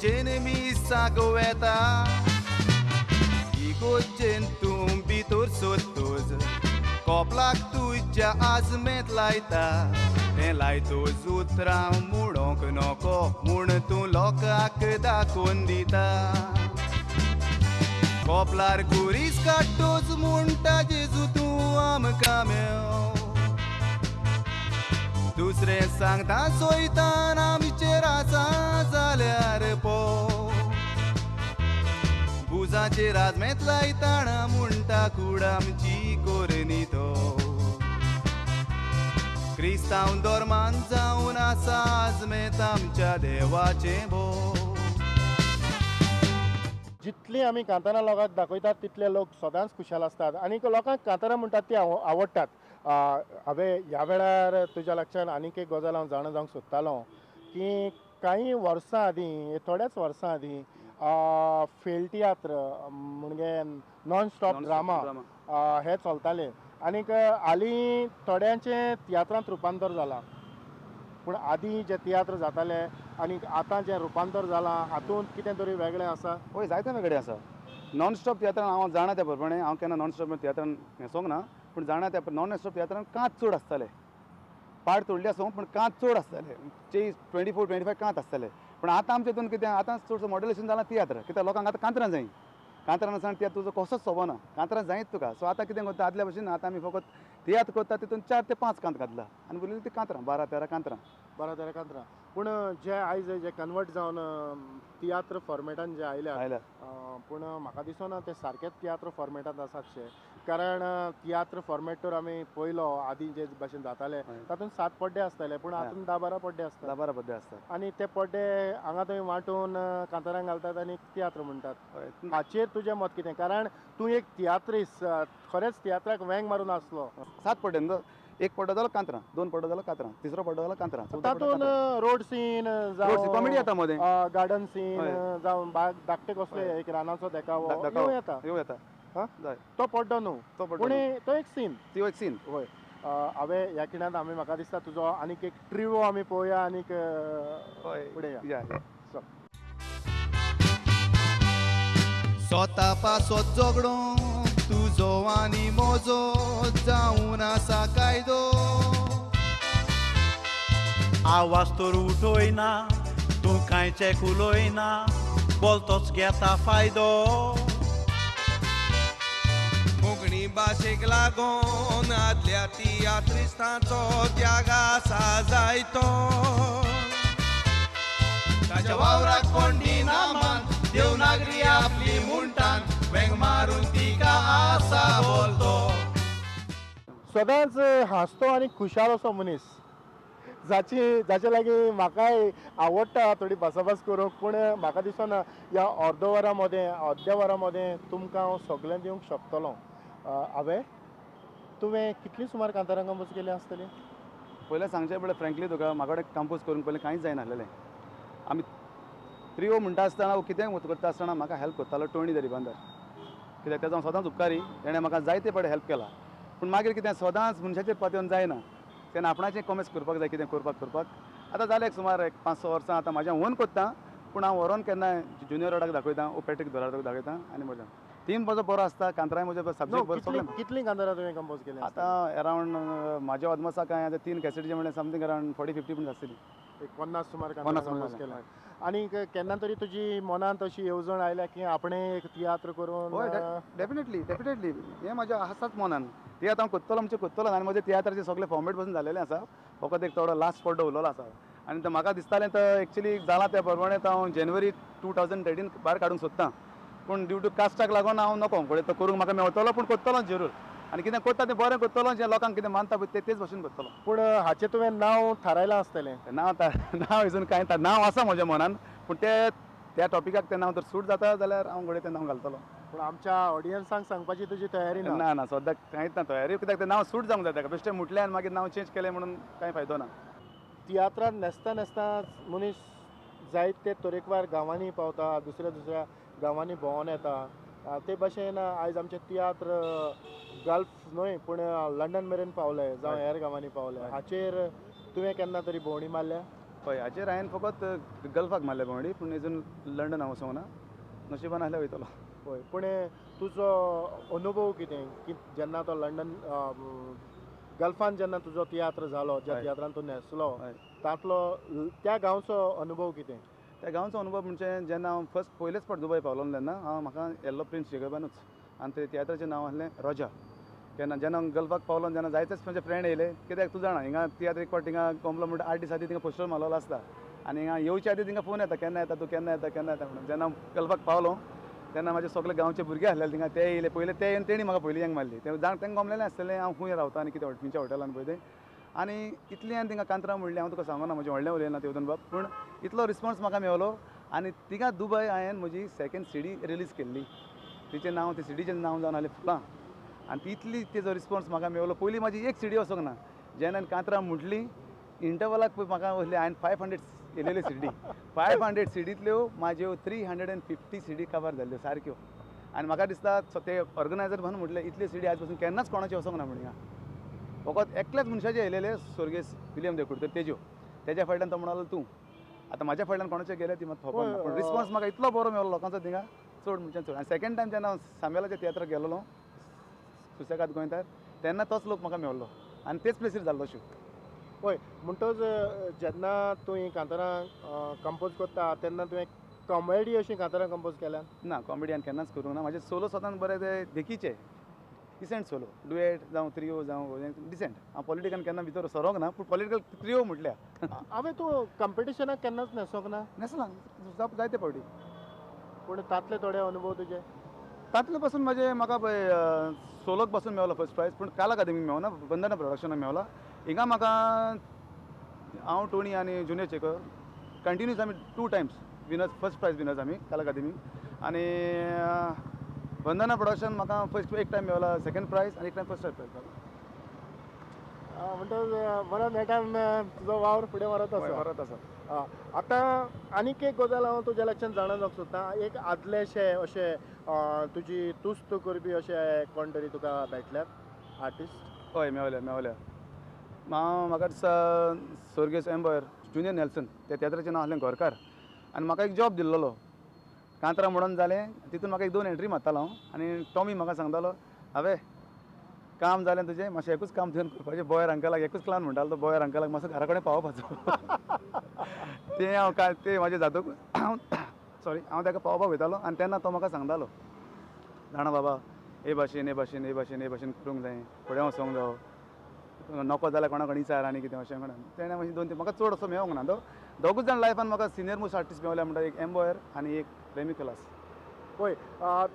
इगोजेन मिसाक वेता इगोजेन तूं भितर सोदतोच कोपलाक तुज्या आजमेत लायता तें लायतोच उतरां म्हणोंक नोको म्हूण तूं लोकांक दाखोवन दिता कोपलार कुरीस काडटोच म्हणटा जेजू तूं आमकां मेव दुसरें सांगता सोयतान आमचेर आसा जाल्यार पो बुजाचेर आजमेत लायताना म्हणटा कूड आमची कोरनी तो क्रिस्तांव धर्मान जावन आसा आजमेत आमच्या देवाचें भो जितली आमी कांतारां लोकांक दाखयतात तितले लोक सदांच खुशाल आसतात आनी लोकांक कांतारां म्हणटात ती आवडटात हांवें ह्या वेळार तुज्या लक्षांत आनीक एक गजाल हांव जाणा जावंक सोदतालो की काही वर्सां आदीं थोड्याच वर्सां आदीं फेल तियात्र म्हणजे नॉन स्टॉप ड्रामा हे चलताले आनीक हालीं थोड्यांचें तियात्रांत रुपांतर जालां पूण आदीं जे तियात्र जाताले आनी आतां जें रुपांतर जालां हातूंत कितें तरी वेगळें आसा हय जायते वेगळें आसा नॉन स्टॉप तियात्रान हांव जाणा त्या प्रमाणे हांव केन्ना नॉन स्टॉप तियात्रान हेसोंक ना पूण जाणा त्या नॉन स्टॉप तियात्रान कांत चड आसताले पाड तोडले आसूं पूण कांत चड आसताले 24-25 कांत आसताले पूण आतां आमच्या हितून कितें आतां चडसो मॉड्युलेशन जालां तियात्र कित्याक लोकांक आतां कांतरां जाय कांतरां आसा तियात्र तुजो कसोच सोबना कांतरां जायत तुका सो आतां कितें करता आदल्या भशेन आतां आमी फकत तियात्र करता तितून 4 ते 5 कांत घातला आनी उरलेली ती कांतरां 12-13 कांतरां 12-13 कांतरां पूण जे आयज जे कन्वर्ट जावन तियात्र फॉर्मेटान जे आयल्या पूण म्हाका दिसना ते सारकेच तियात्र फॉर्मेटांत आसातशे कारण तियात्र फॉर्मेट तर आमी पयलो आदीं जे भशेन जाताले तातूंत 7 पड्डे आसताले पूण हातूंत 10-12 पड्डे आसतात 10-12 पड्डे आसतात आनी ते पड्डे हांगा थंय वांटून कांतारांक घालतात आनी तियात्र म्हणटात हाचेर तुजें मत कितें कारण तूं एक तियात्रीस्ट खरेंच तियात्राक वेंग मारून आसलो 7 पड्डे न्हू एक पड्डो जालो कांतरां 2 पड्डो जालो कांतरां तिसरो पड्डो जालो कांतरां तातूंत रोड सीन जावं कॉमेडी येता मदें गार्डन सीन जावं बाग धाकटे कसले एक रानाचो देखावो येता जाय तो पड्डो न्हू तो पड्डो पूण तो एक सीन ती एक सीन हय हांवें ह्या खिणांत आमी म्हाका दिसता तुजो आनीक एक ट्रिवो आमी पळोवया आनीक फुडें या स्वता पासत झगडो तुजो आनी म्हजो जावन आसा कायदो आवाज तर उठोयना तूं कांयचे उलोयना बोलतोच घेता फायदो कोंकणी भाशेक लागून आदल्या तियात्रिस्तांचो त्याग आसा जायतो ताच्या वावराक कोण दिनामान देवनागरी आपली म्हणटान वेंग मारून तिका आसा बोलतो सदांच हांसतो आनी खुशाल असो मनीस जाचे लागीं म्हाकाय आवडटा थोडी भासाभास करूंक पूण म्हाका दिसना ह्या अर्द वरा मदें तुमकां हांव सगळें दिवंक शकतलो हांवें तुवें कितली सुमार कांतारां कंपोज केली आसतली पयलें सांगचें पडलें फ्रँकली तुका म्हाका कडेन कंपोज करूंक पयलें कांयच जायनासलें आमी त्रियो म्हणटा आसतना कितेंय करता आसतना म्हाका हेल्प करतालो टोणी दरीबांदर कित्याक तेजो हांव सदांच उपकारी तेणें म्हाका जायते फावटी हेल्प केला पूण मागीर कितें सदांच मनशाचेर पातयेवन जायना तेन्ना आपणाचें कॉमेस करपाक जाय कितें करपाक आतां जालें सुमार एक 5-6 वर्सां आतां म्हाजें ओन करता पूण हांव व्हरोन केन्ना ज्युनियर रोडाक दाखयता ओपेटीक दोराक दाखयता आनी म्हज्या थीम म्हजो बरो आसता कांतराय म्हजे सब्जेक्ट बरो सगळें कितलीं कांतारां तुवें कंपोज केली आतां अरावंड म्हाज्या अदमासा कांय आतां 3 कॅसेटीचे म्हणल्यार समथींग अरावंड 40-50 पूण आसतली एक 50 सुमार कांतारां कंपोज केल्या आनी केन्ना तरी तुजी मनांत अशी येवजण आयल्या की आपणें एक तियात्र करून डेफिनेटली हें म्हाज्या आसाच मनान ती आतां हांव कोत्तलो म्हणजे कोत्तलो आनी म्हजे तियात्राचे सगळे फॉर्मेट पासून जालेलें आसा फकत एक थोडो लास्ट पड्डो उरलेलो आसा आनी म्हाका दिसतालें तर एक्चुली जाला त्या प्रमाणे हांव जानेवारी 2013 भायर काडूंक सोदतां पूण ड्यू टू कास्टाक लागून हांव नको फुडें तो करूंक म्हाका मेवतलो पूण कोत्तलो जरूर आनी कितें करता तें बरें कोत्तलो जें लोकांक कितें मानता पळय तेच भशेन कोत्तलो पूण हाचें तुवें नांव थारायलां आसतलें नांव हिजून कांय नांव आसा म्हज्या मनान पूण त्या टॉपिकाक तें नांव जर सूट जाता जाल्यार हांव घडये तें नांव घालतलो पूण आमच्या ऑडियन्सांक सांगपाची तुजी तयारी ना सद्याक कांयच ना तयारी कित्याक तें नांव सूट जावंक जाय ताका बेश्टें म्हटलें आनी मागीर नांव चेंज केलें म्हणून कांय फायदो ना तियात्रांत न्हेसता मनीस जायते तरेकवार गांवांनी पावता दुसऱ्या गांवांनी भोंवून येता ते भाशेन आयज आमचें तियात्र गल्फ न्हय पूण लंडन मेरेन पावलें जावं हेर गांवांनी पावलें हाचेर तुवें केन्ना तरी भोंवडी मारल्या हय हाचेर हांवें फकत गल्फाक मारले भोंवडी पूण अजून लंडन हांव वचोंक ना नशिबान आसल्यार वयतलो पळय पूण तुजो अनुभव कितें की जेन्ना तो लंडन गल्फान जेन्ना तुजो तियात्र जालो ज्या हय. तियात्रान तूं न्हेसलो हय तातलो त्या गांवचो अनुभव कितें त्या गांवचो अनुभव म्हणजे जेन्ना हांव फर्स्ट पयलेच फावट दुबय पावलो तेन्ना म्हाका येल्लो प्रिन्स शेगरबानूच आनी ते तियात्राचें नांव आसलें रॉजा जेन्ना हांव गल्फाक पावलो जेन्ना जायतेच म्हजे फ्रेंड येयले कित्याक तूं जाणा हिंगा तियात्र एक फावट थिंगा कोंपलो म्हणटा 8 दीस आदी थिंगा पोस्टर मारलेलो आसता आनी हिंगा येवच्या आदी थिंगा फोन येता केन्ना येता तूं केन्ना येता केन्ना येता म्हणून जेन्ना हांव गल्फाक पावलो तेन्ना म्हाजे सगळे गांवचे भुरगे आसलेले थिंगा ते येयले पयले ते येवन तेणी म्हाका पयलीं हेंग मारली ते तांकां गमलेलें आसतलें हांव खूंय रावता आनी कितें खंयच्या हॉटेलान पळय तें आनी इतली हांवें थिंगा कांतरां म्हणली हांव तुका सांगना म्हजें व्हडलें उलयना तेवून बाब पूण इतलो रिस्पॉन्स म्हाका मेळलो आनी थिंगा दुबय हांवें म्हजी सेकंड सीडी रिलीज केल्ली तिचें नांव ते सीडीचें नांव जावन आसलें फुलां आनी ती इतली तेजो रिस्पॉन्स म्हाका मेळलो पयलीं म्हाजी एक सीडी वचोंक ना जेन्ना हांवें कांतरां म्हटली इंटरवलाक पळय म्हाका वसली हांवें 500 केलेल्यो सीडी 500 सीडींतल्यो म्हाज्यो 350 सीडी कवर जाल्ल्यो सारक्यो आनी म्हाका दिसता ते ऑर्गनायझर म्हणून म्हटलें इतल्यो सीडी आज पासून केन्नाच कोणाचे वचोंक ना म्हणून फकत एकल्याच मनशाचे येयलेले स्वर्गीस विलियम देवकुडकर तेज्या फाटल्यान तो म्हणलो तूं आतां म्हाज्या फाटल्यान कोणाचे गेले ती म्हाका खबर ना पूण रिस्पॉन्स म्हाका इतलो बरो मेळलो लोकांचो थिंगा चड म्हणजे चड आनी सेकंड टायम जेन्ना हांव सामेलाच्या तियात्राक गेलोलो सुसेगाद गोंयकार तेन्ना तोच लोक म्हाका मेळलो आनी तेच प्लेसीर जाल्लो शो पळय म्हणटच जेन्ना तूं ही कांतारां कंपोज करता तेन्ना तुवें कॉमेडी अशीं कांतारां कंपोज केल्यात ना कॉमेडी हांवें केन्नाच करूंक ना म्हाजे सोलो स्वतान बरें ते देखीचे डिसेंट सोलो डुएट जावं त्रियो जावं डिसेंट हांव पॉलिटिकान केन्ना भितर सरोंक ना पूण पॉलिटिकल त्रियो म्हटल्या हांवें तूं कॉम्पिटिशनाक केन्नाच न्हेसोंक ना नेसला जायते फावटी पूण तातले थोडे अनुभव तुजे तातले पासून म्हाका पळय सोलोक पासून मेळलो फर्स्ट प्रायज पूण काला अकादेमीक मेळना वंदना प्रोडक्शनाक मेळला हिंगा म्हाका हांव टोनी आनी जुनियर चेकर कंटिन्यूस आमी 2 times winners first prize winners आमी काला अकादेमीक आनी वंदना प्रोडक्शन म्हाका फर्स्ट एक टायम मेळला सेकंड प्रायज आनी एक टायम फर्स्ट प्रायज मेळ्ळो म्हणटच बरो नेटान तुजो वावर फुडें व्हरत आसा व्हरत आसा आतां आनीक एक गजाल हांव तुज्या कडच्यान जाणा जावंक सोदतां एक आदलेशे अशें तुजी तुस्त करपी अशें कोण तरी तुका मेळटल्यात आर्टिस्ट हय मेवल्या म्हाका दिसता स्वर्गीस एम्बर जुनियर नेल्सन त्या तियात्राचें नांव आसलें गोरकार आनी म्हाका एक जॉब दिल्लो कांतरां म्हणून जालें तितून म्हाका एक 2 एंट्री मारतालो हांव आनी टॉमी म्हाका सांगतालो हांवें काम जालें तुजें मातशें एकूच काम तुवें करपाचें बॉयर अंकलाक एकूच प्लान म्हणटालो तो बॉयर अंकलाक मातसो घरा कडेन पावोवपाचो तें हांव तें म्हाजें जातूक हांव ताका पावोवपाक वयतालो आनी तेन्ना तो म्हाका सांगतालो जाणा बाबा हे भाशेन करूंक जाय फुडें वचोंक जायो नको जाल्यार कोणा कडेन विचार आनी कितें अशें म्हणून तेणें मातशें 2-3 म्हाका चड असो मेळोंक ना तो दोगूच जाण लायफान म्हाका सिनियर मोस्ट आर्टिस्ट मेळ्ळ्या म्हणटा एक एम्बॉयर आनी एक रेमी कलास पळय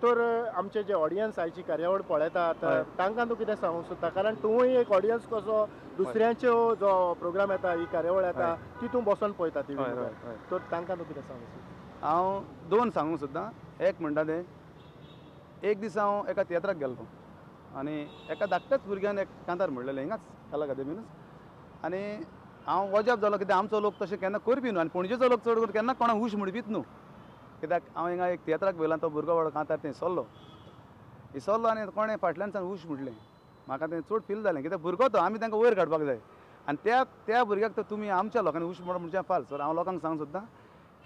तर आमचे जे ऑडियन्स आयची कार्यावळ पळयतात तांकां तूं कितें सांगूंक सोदता कारण तूंय एक ऑडियन्स कसो दुसऱ्यांच्यो जो प्रोग्राम येता ही कार्यावळ येता ती तूं बसून पळयता टी व्ही तर तांकां तूं कितें सांगूंक सोदता हांव 2 सांगूंक सोदतां एक म्हणटा तें एक दीस हांव एका तियात्राक गेल्लो आनी एका धाकट्याच भुरग्यान एक कांतार म्हणलेलें हिंगाच काला अकादेमीनूच आनी हांव वजाप जालो कित्याक आमचो लोक तशें केन्ना करपी न्हू आनी पणजेचो लोक चड करून केन्ना कोणा हूश म्हणपीच न्हू कित्याक हांव हिंगा एक तियात्राक वयलो तो भुरगो व्हडलो कांतार थंय सरलो आनी कोणें फाटल्यानच्यान हूश म्हटलें म्हाका तें चड फील जालें कित्याक भुरगो तो आमी तांकां वयर काडपाक जाय आनी त्या भुरग्याक तर तुमी आमच्या लोकांनी हूश म्हणचें फाल सर हांव लोकांक सांगूंक सोदतां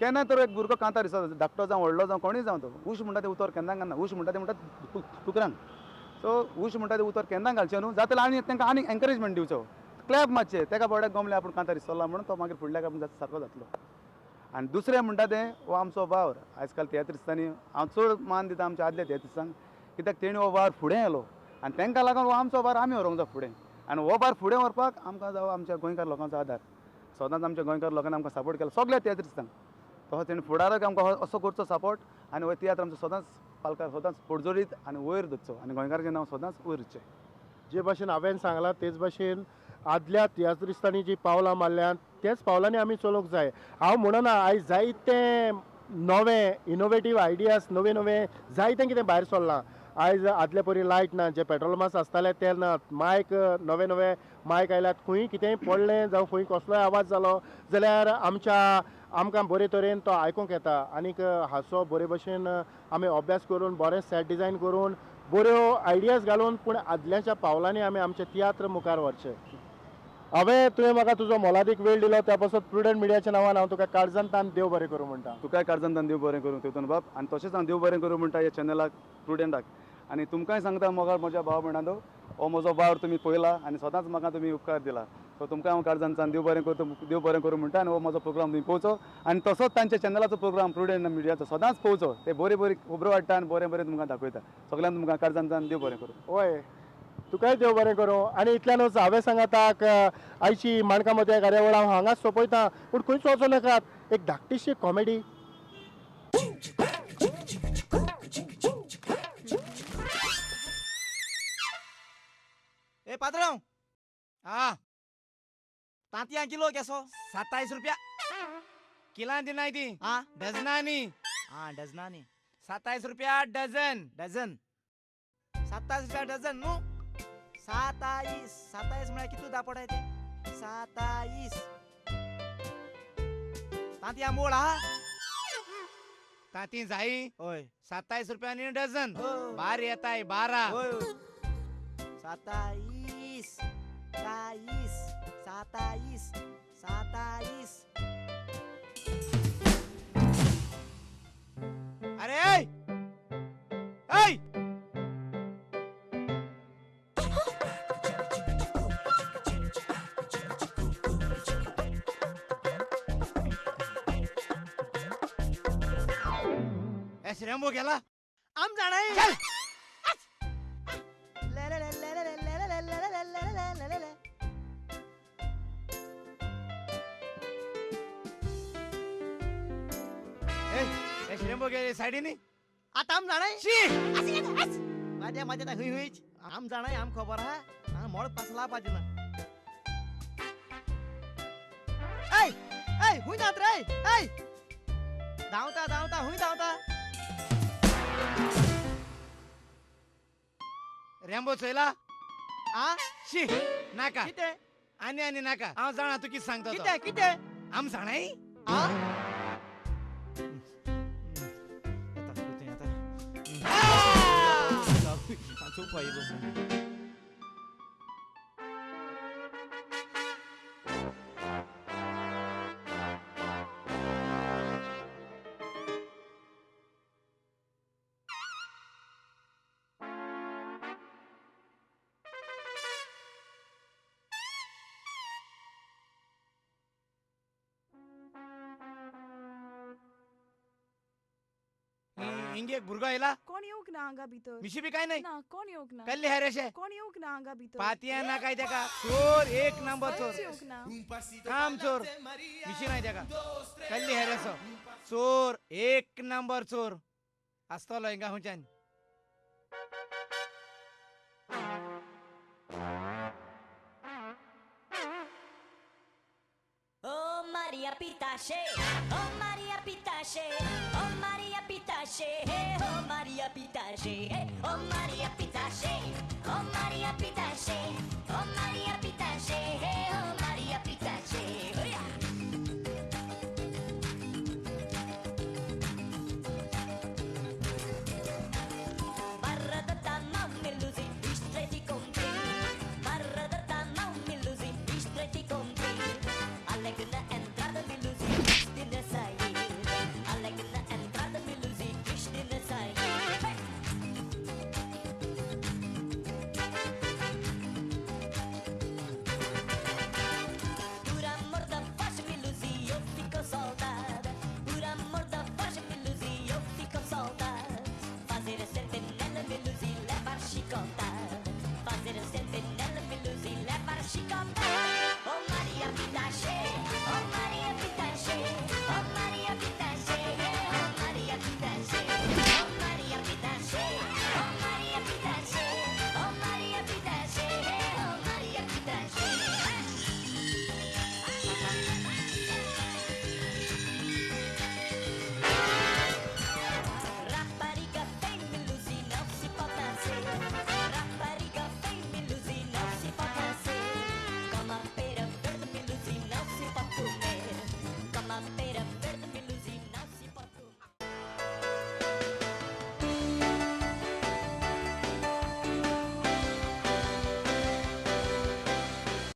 केन्ना तर एक भुरगो कांतार दिसता धाकटो जावं व्हडलो जावं कोणूय जावं तो हूश म्हणटा तें उतर केन्ना घालना हूश म्हणटा तें म्हणटा टुकरांक सो हूश म्हणटा तें उतर केन्ना घालचें न्हू जाता आनी तांकां आनीक एनकरेजमेंट दिवचो क्लॅप मातशें तेका बाबड्याक गमलें आपूण कांतार सरला म्हणून तो मागीर फुडल्याक आपूण सारको जातलो आनी दुसरें म्हणटा तें हो आमचो वावर आयज काल तियात्रिस्तांनी हांव चड मान दिता आमच्या आदल्या तियात्रिस्तांक कित्याक तेणी हो वावर फुडें येलो आनी तांकां लागून हो आमचो वावर आमी व्हरोंक जाय फुडें आनी हो वावर फुडें व्हरपाक आमकां जावं आमच्या गोंयकार लोकांचो आदार सदांच आमच्या गोंयकार लोकांनी आमकां सपोर्ट केलो सगळ्या तियात्रिस्तांक तसो तेणी फुडाराक आमकां असो करचो सपोर्ट आनी हो तियात्र आमचो सदांच पालकार सदांच पोडजोडीत आनी वयर धरचो आनी गोंयकाराचें नांव सदांच वयर उरचें जे भाशेन हांवें सांगलां तेच भाशेन आदल्या तियात्रिस्तांनी जी पावलां मारल्यात तेच पावलांनी आमी चलोवंक जाय हांव म्हणना आयज जायते नवे इनोवेटीव आयडियाज नवे जायतें कितें भायर सरलां आयज आदले परी लायट ना जे पेट्रोल मास आसताले ते ना मायक नवे मायक आयल्यात खंय कितेंय पडलें जावं खंय कसलोय आवाज जालो जाल्यार आमकां बरे तरेन तो आयकूंक येता आनीक हाचो बरे भशेन आमी अभ्यास करून बरें सेट डिजायन करून बऱ्यो आयडियाज घालून पूण आदल्याच्या पावलांनी आमी आमचें तियात्र मुखार व्हरचें हांवें तुवें म्हाका तुजो मोलादीक वेळ दिलो त्या पासून प्रुडंट मिडियाच्या नांवान हांव तुका काळजांतान देव बरें करूं म्हणटा. तुकाय काळजांतान देव बरें करूं तेतून बाब आनी तशेंच हांव देव बरें करूं म्हणटा ह्या चॅनलाक प्रुडंटाक. आनी तुमकांय सांगता मोगाळ म्हज्या भाव भयणांनो, हो म्हजो वावर तुमी पळयला आनी सदांच म्हाका तुमी उपकार दिला. सो तुमकां हांव काळजांतान देव बरें करता आनी हो म्हजो प्रोग्राम तुमी पळोवचो आनी तसोच तांच्या चॅनलाचो प्रोग्राम प्रुडंट मिडियाचो सदांच पळोवचो. ते बरे बरे खबरो हाडटा आनी बरें बरें तुमकां दाखयता. सगळ्यांक तुमकां काळजांतान देव बरें करूं. होय तुकाय देव बरें करूं. आनी इतल्यानूच हांवें सांगताक आयची माणका मते कार्यावळ हांव हांगाच सोंपयतां, पूण खंयच वचो नाकात. एक धाकटीशी कॉमेडी. ए पात्रांव, हाँ तांतयां किलो केसो 27 रुपया किलां दिनाय ती हाँ डझनानी हाँ डझनानी 27 रुपया डझन. डझन 27 रुपया डझन न्हू. 27 म्हळ्यार कितू दापडाय ते 27 तांतयां मोड आहा. तांती जाई होय 27 रुपयांनी डझन. हो. बार येताय 12. होय 27 अरे ऐ ऐ ए श्रेंबो गेला. आम जाणाय. चल ए श्रेंबो गेले सायडीनी. आता आम जाणाय. शी माझ्या माझ्या हुई हुईच आम जाणाय. आम खबर हा हांगा मोड पासला पाहिजे ना. ऐ ऐ हुई जात रे. ऐ धावता धावता हुई धावता. रेंबो चोयला. आ शी नाका किते आनी आनी नाका. हांव जाणा तूं कितें सांगता तो. किते किते आम जाणाय. आ चुप हिंगे एक भुरगो येला. कोण येऊक ना हांगा भितर. मिशी बी काय नाही. ना कोण येऊक ना. कल्ले हरेशे कोण येऊक ना हांगा भितर. पातया ना काय तेका. चोर एक नंबर चोर. कोणच येऊक ना. काम चोर मिशी नाही तेका. कल्ली हरेसो चोर एक नंबर चोर आसतलो हिंगा हुंच्यान. Oh Maria Pitache, oh Maria Pitache, oh Maria Pitache, hey, oh Maria Pitache, hey, oh Maria Pitache, oh Maria Pitache, oh Maria Pitache, hey, oh